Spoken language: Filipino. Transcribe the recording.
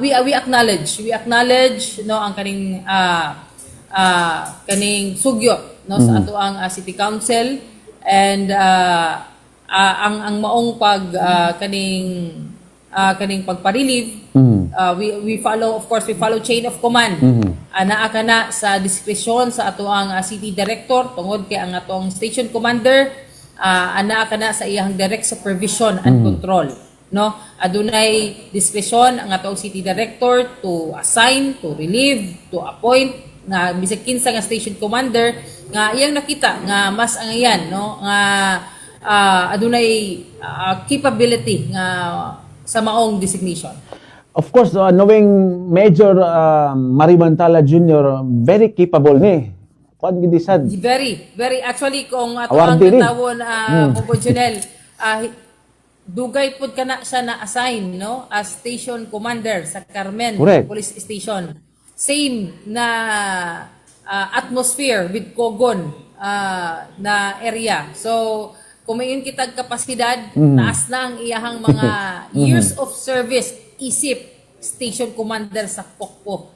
We acknowledge no ang kaning sugyo no sa ato ang city council, and ang maong kaning pagpa-relieve. We follow, of course, we follow chain of command. Naa kana sa diskresyon sa ato ang city director tungod kay ang ato ang station commander naa kana sa iyang direct supervision and control, no. Adunay diskresyon ang ato ang city director to assign, to relieve, to appoint nga bisag kinsa nga station commander nga iyang nakita nga mas ang iyan, no, nga adunay capability nga sa maong designation. Of course, knowing Major Maribantala Jr., very capable ni. Kuan gid sad. Very actually kung ato ang Awardee rin. tawon Bobo Junel, dugay pud kana siya na assign, no, as station commander sa Carmen Correct. Police Station. Same na atmosphere with Cogon na area. So kung mayon kitag kapasidad, taas na ang iyahang mga years of service, isip station commander sa Pokpo